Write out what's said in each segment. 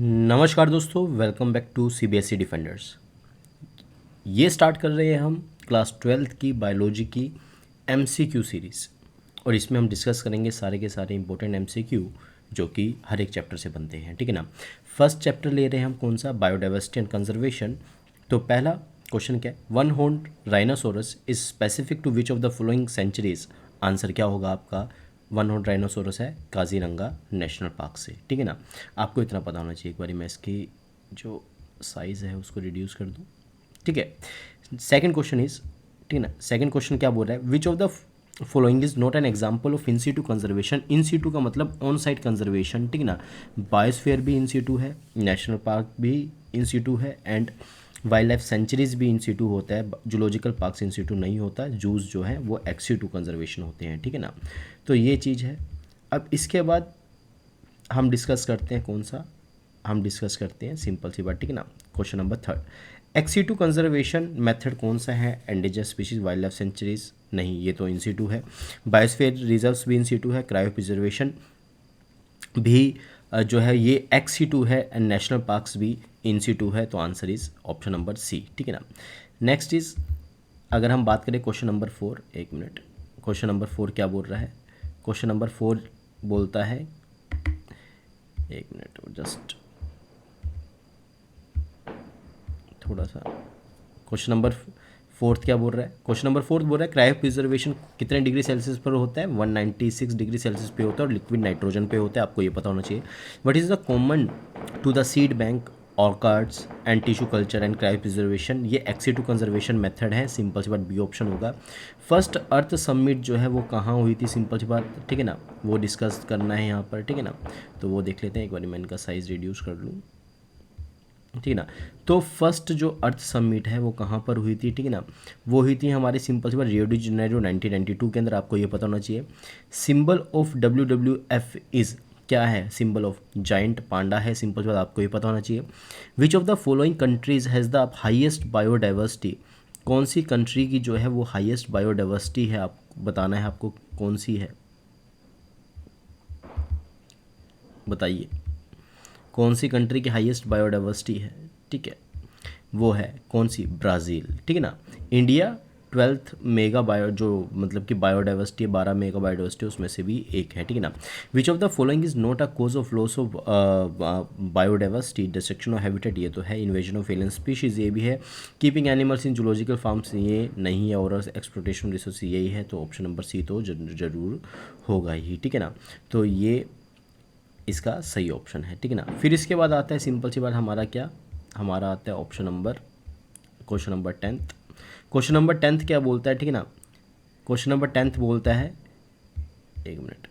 नमस्कार दोस्तों, welcome back to CBSE defenders. ये स्टार्ट कर रहे हैं हम क्लास 12th की बायोलॉजी की एमसीक्यू सीरीज़ और इसमें हम डिस्कस करेंगे सारे के सारे इंपॉर्टेंट एमसीक्यू जो कि हर एक चैप्टर से बनते हैं। ठीक है ना। फर्स्ट चैप्टर ले रहे हैं हम कौन सा, बायोडाइवर्सिटी एंड कंजर्वेशन। तो पहला क्वेश्चन क्या है, one horned rhinoceros is specific to which of the following centuries. Answer क्या होगा आपका, वन हॉर्न राइनोसोरस है काजीरंगा नेशनल पार्क से। ठीक है ना। आपको इतना पता होना चाहिए। एक बार मैं इसकी जो साइज़ है उसको रिड्यूस कर दूँ। ठीक है। सेकंड क्वेश्चन इज, ठीक है ना, सेकंड क्वेश्चन क्या बोल रहा है, which of the following is not an example of in situ conservation. In situ का मतलब ऑन साइट कंजर्वेशन। ठीक है ना। बायोस्फीयर भी इन सीटू है, नेशनल पार्क भी इन सीटू है एंड वाइल्ड लाइफ सेंचुरीज भी इन सीटू होता है। जूलॉजिकल पार्क्स इन सीटू नहीं होता, जूज जो है वो एक्स सीटू कंजर्वेशन होते हैं। ठीक है ना। तो ये चीज़ है। अब इसके बाद हम डिस्कस करते हैं कौन सा, हम डिस्कस करते हैं सिंपल सी बात। ठीक है ना। Question number third, ex situ conservation method कौन सा है, endangered species, wild life sanctuaries नहीं, ये तो इंसीटू है। बायोस्फीयर रिजर्व्स भी इंसीटू है, क्रायो प्रिजर्वेशन भी जो है ये एक्सीटू है एंड नेशनल पार्क्स भी इंसीटू है। तो answer is option number C. ठीक है ना। नेक्स्ट इज, अगर हम बात करें क्वेश्चन नंबर 4, एक मिनट, क्वेश्चन नंबर 4 क्या बोल रहा है, क्वेश्चन नंबर 4 बोलता है, एक मिनट जस्ट थोड़ा सा, क्वेश्चन नंबर 4 क्या बोल रहा है, क्वेश्चन नंबर 4 बोल रहा है क्रायो प्रिजर्वेशन कितने डिग्री सेल्सियस पर होता है, 196 डिग्री सेल्सियस पे होता है और लिक्विड नाइट्रोजन पे होता है। आपको ये पता होना चाहिए। What is the common to the seed bank, orchards and tissue culture and cryopreservation. ये एक्सीटू कंजर्वेशन मेथड है। सिंपल सी बात बी ऑप्शन होगा। फर्स्ट अर्थ समिट जो है वो कहाँ हुई थी, सिंपल सी बात। ठीक है ना, वो डिस्कस करना है यहाँ पर। ठीक है ना। तो वो देख लेते हैं, एक बार मैं इनका साइज़ रिड्यूस कर लूँ। ठीक है ना। तो फर्स्ट जो अर्थ समिट है वो कहाँ पर हुई थी, ठीक है ना, वो हुई थी हमारे सिंपल सी बात रियो डी जनेरो 1992 के अंदर। आपको ये पता होना चाहिए। सिंबल ऑफ WWF इज़ क्या है, सिंबल ऑफ जाइंट पांडा है। सिंपल सी बात आपको ये पता होना चाहिए। विच of the following countries has the highest biodiversity. कौन सी कंट्री की जो है वो हाईएस्ट बायोडाइवर्सिटी है, आप बताना है आपको कौन सी है, बताइए कौन सी कंट्री की हाईएस्ट बायोडाइवर्सिटी है। ठीक है, वो है कौन सी, ब्राज़ील। ठीक है ना। इंडिया 12th मेगा बायो जो मतलब कि बायोडाइवर्सिटी 12 मेगा बायोडाइवर्सिटी उसमें से भी एक है। ठीक है ना। Which of the following is not a cause of loss of biodiversity, destruction of habitat, ये तो है। इन्वेजन ऑफ एलियन स्पीशीज़, ये भी है। Keeping animals in zoological farms, ये नहीं है। और एक्सप्लोटेशन रिसोर्स, यही है। तो ऑप्शन नंबर सी तो जरूर होगा ही। ठीक है ना। तो ये इसका सही ऑप्शन है। ठीक है ना। फिर इसके बाद आता है सिंपल सी बात हमारा क्या, हमारा आता है option number, question number 10th। Question number 10th क्या बोलता है, ठीक है ना, क्वेश्चन नंबर 10th बोलता है, एक मिनट,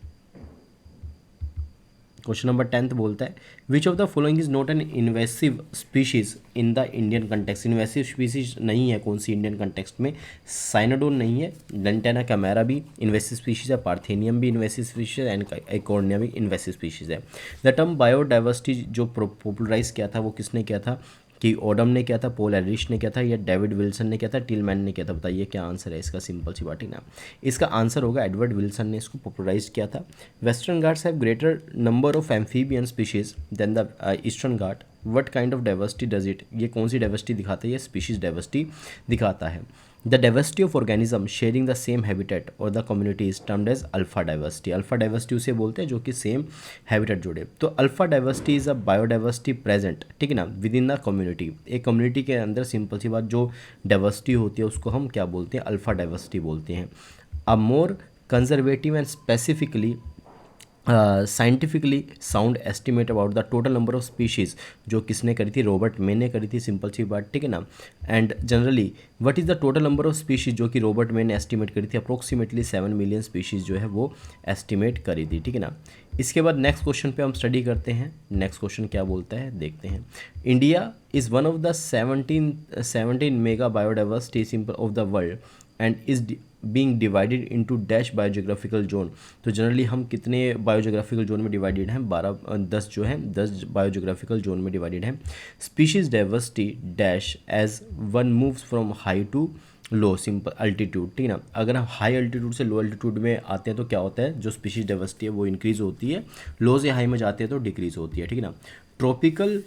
क्वेश्चन नंबर 10th बोलता है which of the following is not N invasive species in the Indian context. Invasive species नहीं है कौन सी इंडियन कंटेक्स्ट में, साइनोडोन नहीं है, डेंटेना कैमेरा भी इन्वेसिव स्पीशीज़ है, पार्थेनियम भी इन्वेसिव स्पीशीज़ है एंड एकॉर्निया भी इन्वेसिव स्पीशीज़ है। द टर्म बायोडाइवर्सिटी जो पॉपुलराइज किया था वो किसने किया था, कि ओडम ने किया था, पॉल एरिश ने किया था, या डेविड विल्सन ने किया था, टिलमैन ने किया था। बताइए क्या आंसर है इसका, सिंपल सी बात है ना। इसका आंसर होगा एडवर्ड विल्सन ने इसको पॉपुलराइज किया था। Western Ghats have greater number of amphibian species than the Eastern Ghat. What kind of diversity does it, ये कौन सी डाइवर्सिटी दिखाता है, ये स्पीशीज डाइवर्सिटी दिखाता है। The diversity of organism sharing the same habitat और the community is termed as alpha diversity. Alpha diversity उसे बोलते हैं जो कि सेम हैबिटेट जोड़े। तो alpha diversity is a biodiversity present, ठीक है ना, विद इन द कम्युनिटी। एक कम्युनिटी के अंदर सिंपल सी बात जो डाइवर्सिटी होती है उसको हम क्या बोलते हैं, अल्फा डाइवर्सिटी बोलते हैं। A more conservative and specifically scientifically sound estimate about the total number of species, जो किसने करी थी, रॉबर्ट मे ने करी थी। सिंपल सी बात, ठीक है ना। And generally what is the total number of species, जो कि रॉबर्ट मे ने एस्टिमेट करी थी, अप्रोक्सीमेटली 7 मिलियन स्पीशीज़ जो है वो एस्टिमेट करी थी। ठीक है ना। इसके बाद नेक्स्ट क्वेश्चन पे हम स्टडी करते हैं। नेक्स्ट क्वेश्चन क्या बोलता है देखते हैं। India is one of the 17 mega biodiversity simple of the world and is being divided into dash biogeographical zone. तो जनरली हम कितने बायोजियोग्राफिकल जोन में डिवाइडेड हैं, 10 जो है 10 बायोजियोग्राफिकल जोन में डिवाइडेड हैं। Species diversity dash as one moves from high to low simple altitude, ठीक है ना। अगर हम हाई अल्टीट्यूड से लो अल्टीट्यूड में आते हैं तो क्या होता है, जो स्पीशीज डाइवर्सिटी है वो इंक्रीज़ होती है, लो से हाई में जाते हैं तो डिक्रीज़ होती है। ठीक है ना। Tropical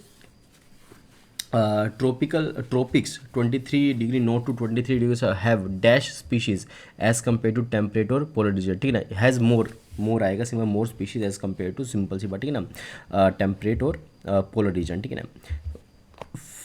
tropics 23 degree north to 23 degrees have dash species as compared to temperate और polar region, ठीक है ना. हैज़ मोर आएगा, simple more species as compare to, simple सी बात, ठीक है ना, टेम्परेट और पोलर रीजन, ठीक है ना.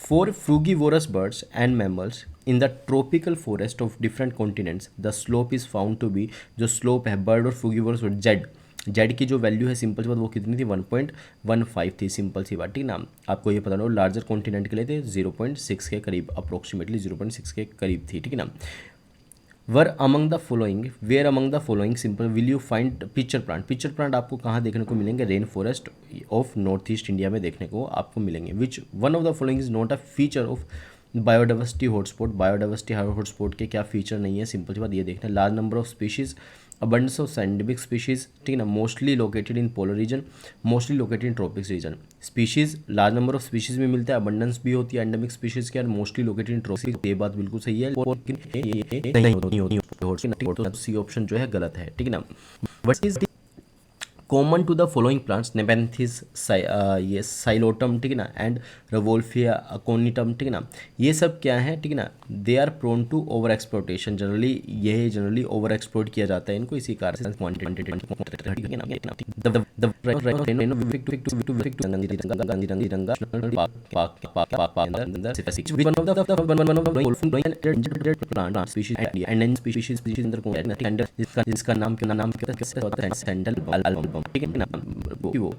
For frugivorous birds and mammals in the tropical forest of different continents the slope is found to be, जो स्लोप है बर्ड और फ्रूगीवोरस बर्ड जेड की जो वैल्यू है सिंपल सी बात वो कितनी थी 1.15 थी, सिंपल सी बात, ठीक ना. आपको ये पता ना, लार्जर कॉन्टिनेंट के लिए थे 0.6 के करीब, अप्रोक्सीमेटली 0.6 के करीब थी, ठीक है ना. Where among the following simple will you find pitcher plant आपको कहाँ देखने को मिलेंगे, rain forest of north east India में देखने को आपको मिलेंगे. Which one of the following is not a feature of biodiversity hotspot के क्या फीचर नहीं है, सिंपल सी बात ये देखना. Large number of species, abundance of endemic species, ठीक है ना, mostly located in polar region, mostly located in tropics region. Species large number of species में मिलता है, अबंडेंस भी होती है एंडेमिक स्पीशीज के, और मोस्टली लोकेटेड इन ट्रॉपिक्स, ये बात बिल्कुल सही है, लेकिन सी ऑप्शन जो है गलत है, ठीक है ना. What is common to the following plants, nepenthes, ये साइलोटम, ठीक है ना, एंड रवोल्फिया अकोनिटम, ठीक है ना, ये सब क्या है, ठीक है ना. They are prone to overexploitation, generally overexploit किया जाता है इनको, इसी कारण इसका नाम सैंडल, ठीक है ना, वो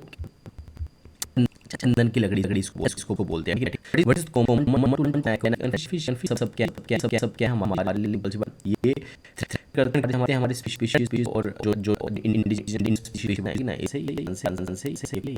चंदन की लकड़ी इसको को बोलते हैं, ठीक है. व्हाट इज कॉमन सब क्या हमारे लिए ये करते हैं हमारे स्पीशीज और जो इंडिजिनस स्पीशीज है ना, ऐसे ही आंसर से ज़्यादा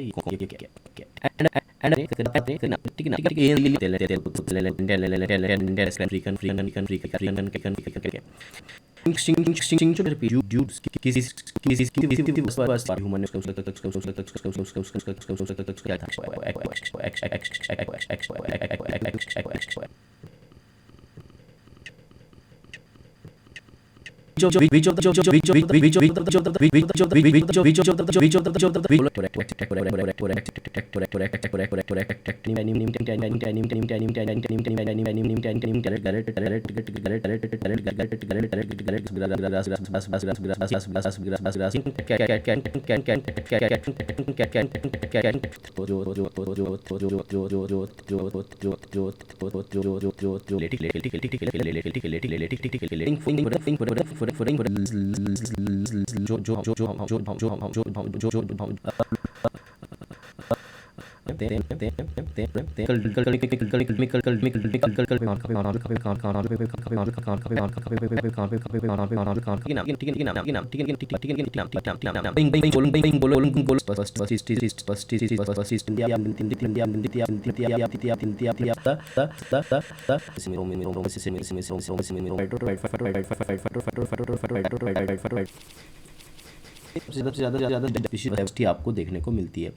आपको देखने को मिलती है.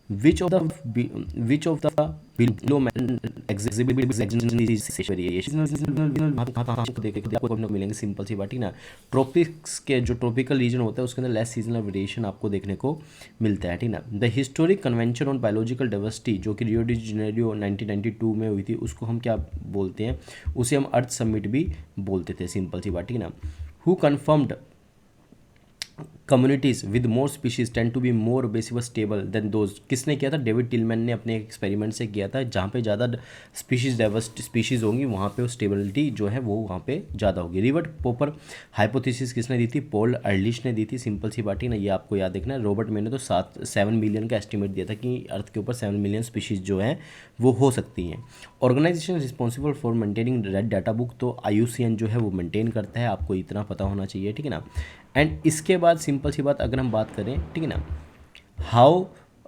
which of the below exhibit आपको मिलेंगे, सिंपल सी बात, ठीक ना. ट्रॉपिक्स के जो ट्रॉपिकल रीजन होता है उसके अंदर लेस सीजनल वेरिएशन आपको देखने को मिलता है, ठीक ना. The historic convention on biological diversity जो कि रियो डी जेनेरियो 1992 में हुई थी, उसको हम क्या बोलते हैं, उसे हम अर्थ समिट भी बोलते थे, सिंपल सी बात, ठीक ना. Who confirmed communities with more species tend to be more बेसिव स्टेबल देन दोज, किसने किया था, डेविड टिलमैन ने अपने एक्सपेरिमेंट से किया था. जहाँ पे ज़्यादा स्पीशीज़ होंगी वहाँ पे स्टेबिलिटी जो है वो वहाँ पे ज़्यादा होगी. रिवर्ट पोपर हाइपोथेसिस किसने दी थी, पॉल अर्लिश ने दी थी, सिंपल सी बात ही ना, ये आपको याद रखना है. रॉबर्ट मे ने तो 7 मिलियन का एस्टिमेट दिया था कि अर्थ के ऊपर 7 मिलियन स्पीशीज़ जो हैं वो हो सकती हैं. Organisation responsible for maintaining red data book, तो IUCN जो है वो मेंटेन करता है, आपको इतना पता होना चाहिए, ठीक है ना. एंड इसके बाद सिंपल सी बात अगर हम बात करें, ठीक है ना, हाउ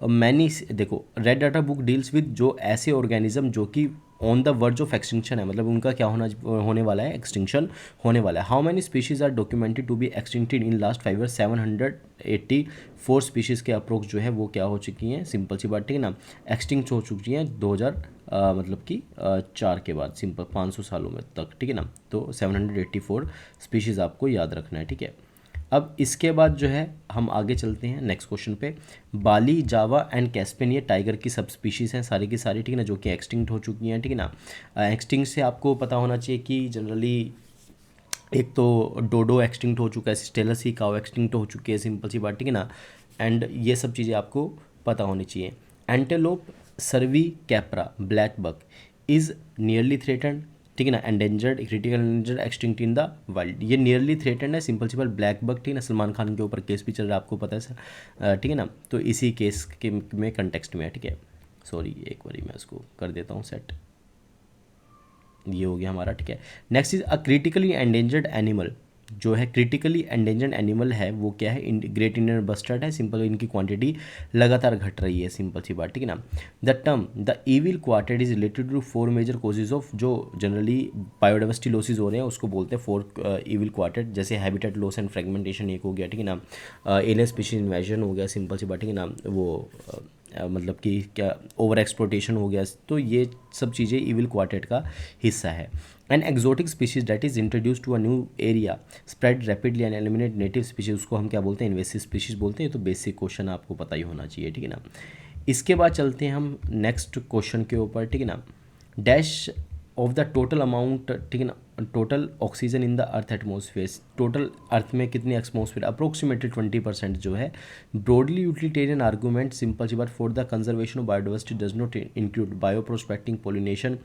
मैनी, देखो red data book deals with जो ऐसे ऑर्गेनिज्म जो कि on the verge of extinction है, मतलब उनका क्या होने वाला है, एक्सटिंक्शन होने वाला है. How many species are documented to be extincted in last 5 year, 784 species के अप्रोक्स जो है वो क्या हो चुकी हैं, सिंपल सी बात, ठीक है ना, एक्सटिंक्ट हो चुकी हैं 2000 मतलब कि 4 के बाद, सिंपल 500 सालों में तक, ठीक है ना. तो 784 स्पीशीज़ आपको याद रखना है, ठीक है. अब इसके बाद जो है हम आगे चलते हैं नेक्स्ट क्वेश्चन पे। बाली, जावा एंड कैस्पियन ये टाइगर की सब स्पीशीज़ हैं सारी की सारी, ठीक है ना, जो कि एक्सटिंक्ट हो चुकी हैं, ठीक है ना। एक्सटिंक्ट से आपको पता होना चाहिए कि जनरली एक तो डोडो एक्सटिंक्ट हो चुका है, स्टेलस ही काऊ एक्सटिंक्ट हो चुकी है, सिंपल सी बात, ठीक है ना। एंड ये सब चीज़ें आपको पता होनी चाहिए। Antilope cervicapra blackbuck is nearly threatened, ठीक है ना, endangered, critical endangered, extinct in the world. ये नियरली थ्रेटन्ड है, सिंपल सिंपल ब्लैक बक, ठीक है ना। सलमान खान के ऊपर केस भी चल रहा है, आपको पता है सर, ठीक है ना। तो इसी केस के में कंटेक्स्ट में है, ठीक है। सॉरी, एक बारी मैं इसको कर देता हूँ सेट। ये हो गया हमारा, ठीक है। Next is a critically endangered animal, जो है क्रिटिकली एंडेंजर्ड एनिमल है वो क्या है, ग्रेट इंडियन बस्टर्ड है, सिंपल इनकी क्वांटिटी लगातार घट रही है, सिंपल सी बात, ठीक है ना। The term the evil quartet is related to 4 major causes of, जो जनरली बायोडाइवर्सिटी लॉसेज हो रहे हैं उसको बोलते हैं 4 ईविल क्वार्टेड, जैसे हैबिटेट लॉस एंड फ्रेगमेंटेशन एक हो गया, ठीक है ना, एलियन स्पीशीज इन्वेजन हो गया, सिंपल सी बात, ठीक है ना, वो मतलब कि क्या ओवर एक्सप्लोटेशन हो गया। तो ये सब चीज़ें ईविल क्वार्टेट का हिस्सा है। An exotic species that is introduce to a new area spread rapidly and eliminate native species, उसको हम क्या बोलते हैं, इन्वेसिव स्पीशीज बोलते हैं। तो बेसिक क्वेश्चन आपको पता ही होना चाहिए, ठीक है ना। इसके बाद चलते हैं हम नेक्स्ट क्वेश्चन के ऊपर, ठीक है ना। Dash of the total amount, ठीक है ना, total oxygen in the earth atmosphere, total earth में कितनी एटमोसफेयर, अप्रोक्सीमेटली 20% जो है। ब्रॉडली यूटिलिटेरियन आर्गूमेंट, सिंपल सी बात, for the conservation of biodiversity does not include bioprospecting, pollination,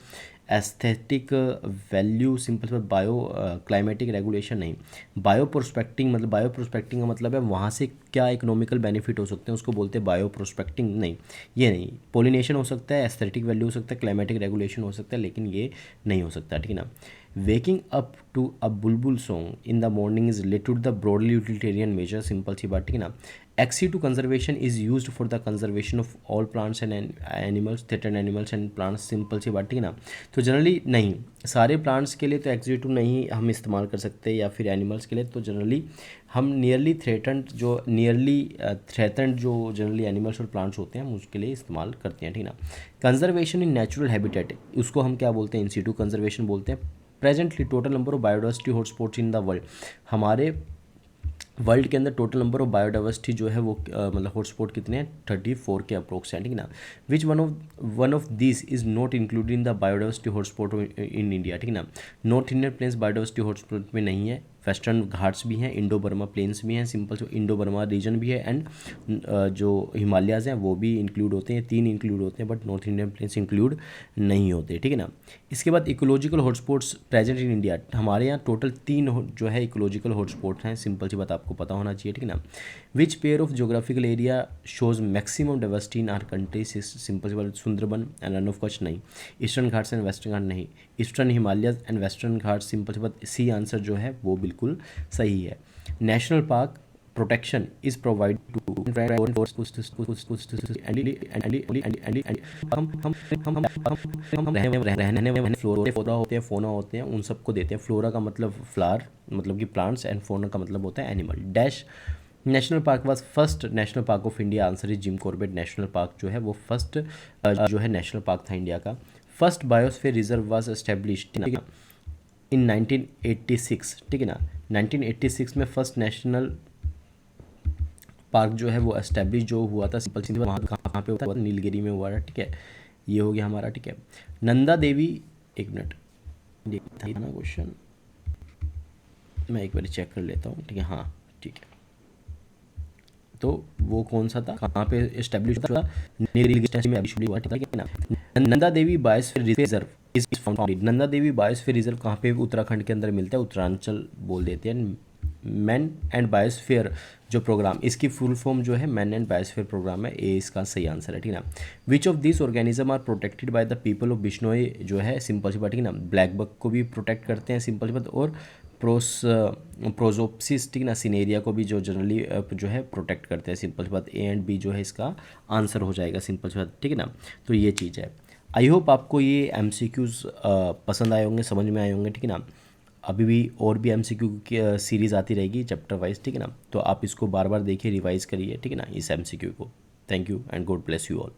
aesthetic value, simple सी बात, बायो क्लाइमेटिक रेगुलेशन नहीं। Bioprospecting मतलब, बायो प्रोस्पेक्टिंग का मतलब है वहाँ से क्या इकोनॉमिकल बेनिफिट हो सकते हैं, उसको बोलते हैं बायो प्रोस्पेक्टिंग, नहीं ये नहीं। पोलिनेशन हो सकता है, एस्थेटिक वैल्यू हो सकता है, क्लाइमेटिक रेगुलेशन हो सकता है, लेकिन ये नहीं हो सकता, ठीक है ना। Waking up to a bulbul song in the morning is related to the broadly utilitarian measure, simple सी बात, ठीक है ना। Ex situ conservation is use for the conservation of all plants and animals, threatened animals and plants, simple सी बात, ठीक है ना। तो जनरली नहीं, सारे प्लांट्स के लिए तो एक्सी टू नहीं हम इस्तेमाल कर सकते, या फिर एनिमल्स के लिए तो जनरली हम नियरली थ्रेटन्ड जो जनरली एनिमल्स और प्लांट्स होते हैं हम उसके लिए इस्तेमाल करते हैं, ठीक है ना। कंजर्वेशन इन नेचुरल हैबिटेट, उसको हम क्या बोलते हैं, इन सीटू कंजर्वेशन बोलते हैं। Presently total number of biodiversity hotspots in the world, हमारे वर्ल्ड के अंदर टोटल नंबर ऑफ बायोडाइवर्सिटी जो है वो मतलब हॉटस्पॉट कितने हैं, 34 के अप्रोक्स हैं, ठीक है ना। विच one of this is not included in the biodiversity hotspot in India, ठीक है ना। North Indian planes biodiversity hotspot में नहीं है, वेस्टर्न घाट्स भी हैं, इंडो बर्मा प्लेन्स भी हैं, सिंपल से इंडो बर्मा रीजन भी है, एंड जो हिमालयाज़ हैं वो भी इंक्लूड होते हैं, 3 इंक्लूड होते हैं, but north Indian plains include नहीं होते, ठीक है ना। इसके बाद ecological hotspots present in India, हमारे यहाँ टोटल 3 जो है इकोलॉजिकल हॉटस्पॉट हैं, सिंपल सी बात आपको पता होना चाहिए, ठीक है ना। Which pair of geographical area shows maximum diversity in our country, simple सी बात, सुंदरबन एंड रन ऑफ कच्छ नहीं, Eastern Ghats and Western Ghat नहीं, Eastern Himalayas and Western Ghat, simple सी बात, सी आंसर जो है वो बिल्कुल सही है। National park protection is provide to रहने में फ्लोरा होते हैं, फोना होते हैं, उन सबको देते हैं। फ्लोरा का मतलब फ्लावर मतलब कि प्लांट्स, एंड फोना का मतलब होता है animal. Dash national park was first national park of India, answer is Jim Corbett national park जो है वो फर्स्ट जो है नेशनल पार्क था इंडिया का। First biosphere reserve was established in 1986, ठीक है ना। 1986 में फर्स्ट नेशनल पार्क जो है वो एस्टेब्लिश जो हुआ था, सिंपल सी वहाँ कहाँ पे हुआ था, नीलगिरी में हुआ था, ठीक है। ये हो गया हमारा, ठीक है। नंदा देवी, एक मिनट देखता है ना क्वेश्चन, मैं एक बार चेक कर लेता हूँ, ठीक है, हाँ ठीक है। तो वो कौन सा था, कहाँ पे एस्टेब्लिश हुआ, नीलगिरी में अभी हुआ, ठीक है ना। Nanda Devi biosphere reserve is founded, Nanda Devi biosphere reserve कहाँ पे, उत्तराखंड के अंदर मिलता है, उत्तरांचल बोल देते हैं। मैन एंड बायोस्फीयर जो प्रोग्राम, इसकी फुल फॉर्म जो है मैन एंड बायोस्फीयर प्रोग्राम है, ये इसका सही आंसर है, ठीक है ना। Which of this organism are protected by the people of Bishnoi, जो है सिंपल सी बात, ठीक है ना। ब्लैक बक को भी प्रोटेक्ट करते हैं, सिंपल सी बात, और प्रोजोप्सिस, ठीक है ना, सिनेरिया को भी जो जनरली जो है प्रोटेक्ट करते हैं, सिंपल सी बात। ए एंड बी जो है इसका आंसर हो जाएगा, सिंपल सी बात, ठीक है ना। तो ये चीज़ है। आई होप आपको ये MCQs पसंद आए होंगे, समझ में आए होंगे, ठीक है ना। अभी भी और भी MCQ की सीरीज़ आती रहेगी चैप्टर वाइज, ठीक है ना। तो आप इसको बार बार देखिए, रिवाइज करिए, ठीक है ना, इस MCQ को। Thank you and God bless you all.